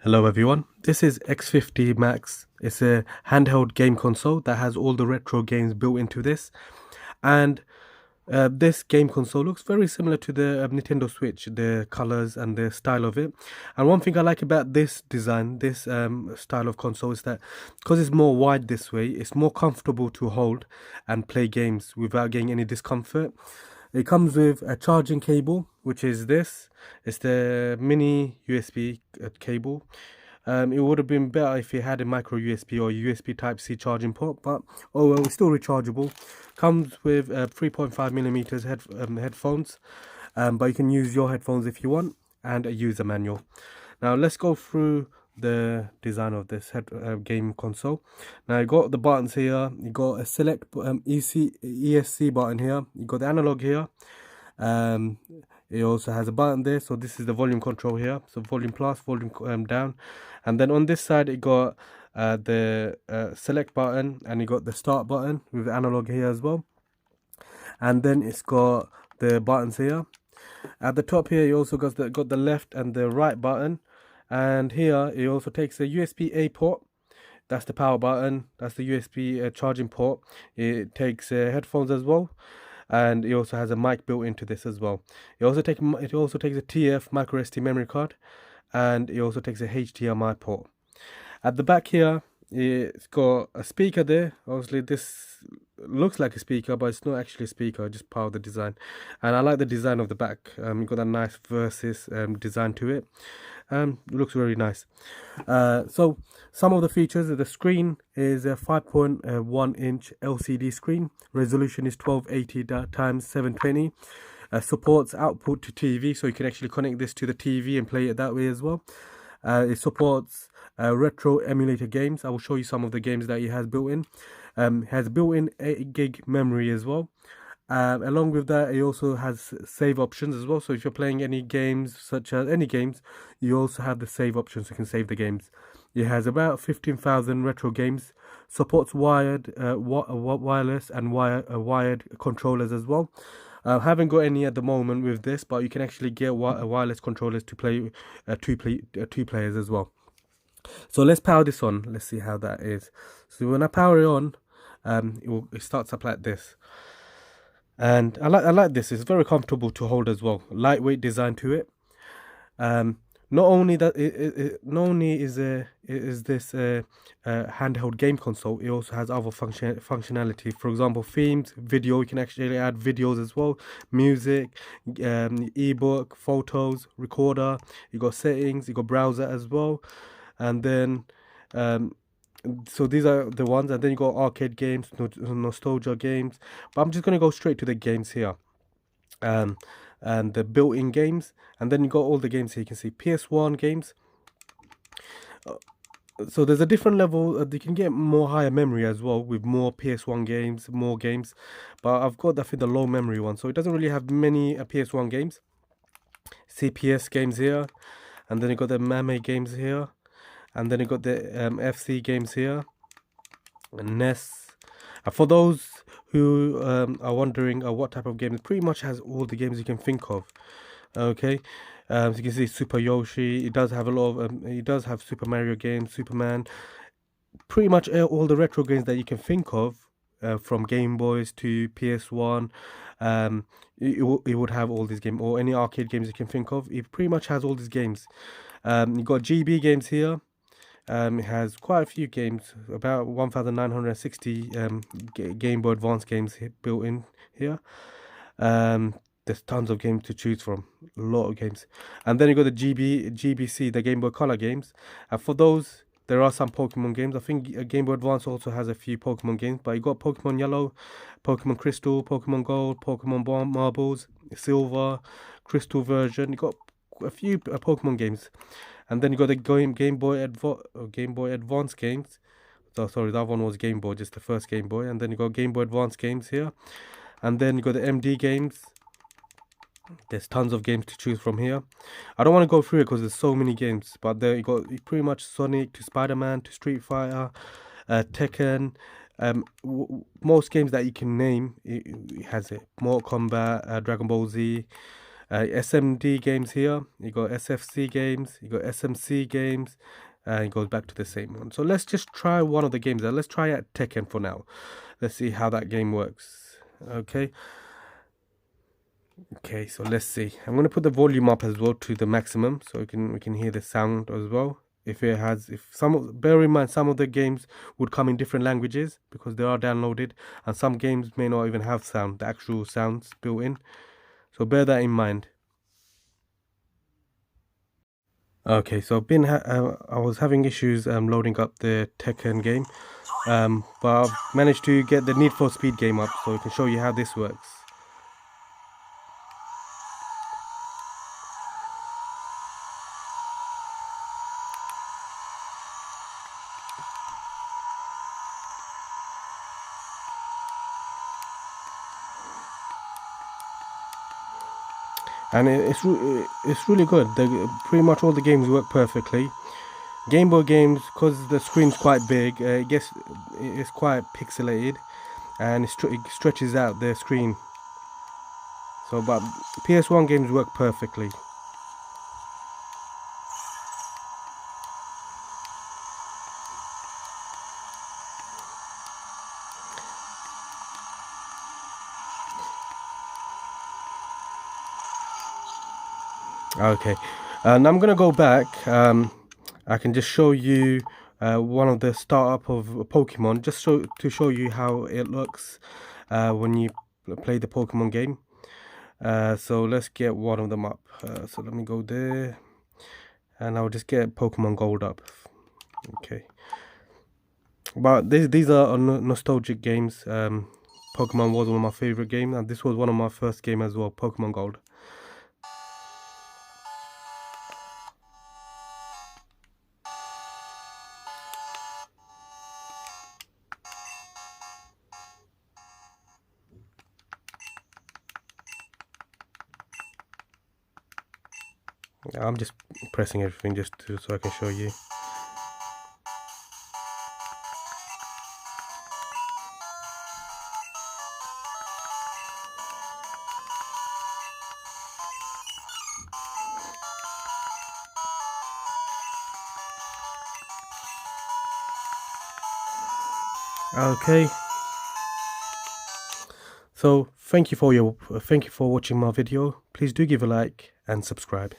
Hello everyone, this is X50 Max. It's a handheld game console that has all the retro games built into this. And this game console looks very similar to the Nintendo Switch, the colors and the style of it. And one thing I like about this design, this style of console, is that because it's more wide this way, it's more comfortable to hold and play games without getting any discomfort. It comes with a charging cable, which is this. It's the mini USB cable. It would have been better if it had a micro USB or USB Type C charging port, but oh well, it's still rechargeable. Comes with 3.5 millimeters headphones, but you can use your headphones if you want, and a user manual. Now let's go through the design of this game console. Now you got the buttons here. You got a select ESC button here. You got the analog here. It also has a button there, so this is the volume control here. So volume plus, volume down, and then on this side it got the select button, and you got the start button with the analog here as well. And then it's got the buttons here. At the top here, you also got the left and the right button. And here it also takes a USB-A port. That's the power button. That's the USB charging port. It takes headphones as well, and it also has a mic built into this as well. It also takes a TF micro SD memory card, and it also takes a HDMI port. At the back here, it's got a speaker there. Obviously, this looks like a speaker, but it's not actually a speaker, just part of the design. And I like the design of the back. You got that nice Versus design to it. It looks very nice. So some of the features: the screen is a 5.1 inch LCD screen. Resolution is 1280 times 720. Supports output to TV, so you can actually connect this to the TV and play it that way as well. It supports retro emulator games. I will show you some of the games that it has built in. Has built-in 8 gig memory as well. Along with that, it also has save options as well. So if you're playing any games, such as any games, you also have the save options. So you can save the games. It has about 15,000 retro games. Supports wired, wireless, and wired controllers as well. Haven't got any at the moment with this, but you can actually get wireless controllers to play two players as well. So let's power this on. Let's see how that is. So when I power it on, it starts up like this. And I like this. It's very comfortable to hold as well. Lightweight design to it. Not only that, not only is this handheld game console, it also has other functionality. For example, themes, video. You can actually add videos as well, music, ebook, photos, recorder. You got settings. You got browser as well, and then so these are the ones. And then you got arcade games, nostalgia games. But I'm just gonna go straight to the games here. And the built-in games, and then you got all the games here. You can see PS1 games. So there's a different level. You can get more higher memory as well with more PS1 games, more games. But I've got the low memory one, so it doesn't really have many PS1 games. CPS games here, and then you got the MAME games here, and then you got the FC games here, and NES. And for those who are wondering what type of game, it pretty much has all the games you can think of. Okay, so you can see Super Yoshi. It does have a lot of it does have Super Mario games, Superman, pretty much all the retro games that you can think of, from Game Boys to PS1. It would have all these games, or any arcade games you can think of. It pretty much has all these games. You got GB games here. It has quite a few games, about 1,960 Game Boy Advance games built in here. There's tons of games to choose from, a lot of games. And then you got the GBC, the Game Boy Color games. And for those, there are some Pokemon games. I think Game Boy Advance also has a few Pokemon games, but you got Pokemon Yellow, Pokemon Crystal, Pokemon Gold, Pokemon Marbles, Silver, Crystal version. You got a few Pokemon games. And then you got the Game Boy Advance games. So sorry, that one was Game Boy, just the first Game Boy. And then you got Game Boy Advance games here. And then you got the MD games. There's tons of games to choose from here. I don't want to go through it because there's so many games. But there you got pretty much Sonic to Spider-Man to Street Fighter, Tekken. Most games that you can name, it has it. Mortal Kombat, Dragon Ball Z. SMD games here, you got SFC games, you got SMC games, and it goes back to the same one. So let's just try one of the games. Let's try out Tekken for now. Let's see how that game works. Okay, so let's see. I'm going to put the volume up as well to the maximum, so we can hear the sound as well. Bear in mind, some of the games would come in different languages because they are downloaded, and some games may not even have sound, the actual sounds built in. So bear that in mind. Okay, so I was having issues loading up the Tekken game, but I've managed to get the Need for Speed game up, so I can show you how this works. And it's really good. Pretty much all the games work perfectly. Game Boy games, because the screen's quite big, it's quite pixelated, and it stretches out the screen. So, but PS1 games work perfectly. Okay, and I'm gonna go back. I can just show you one of the startup of Pokemon, just to show you how it looks when you play the Pokemon game. So let's get one of them up. So let me go there, and I'll just get Pokemon Gold up. Okay, but these are nostalgic games. Pokemon was one of my favorite games, and this was one of my first game as well, Pokemon Gold. I'm just pressing everything so I can show you. Okay, so thank you for watching my video. Please do give a like and subscribe.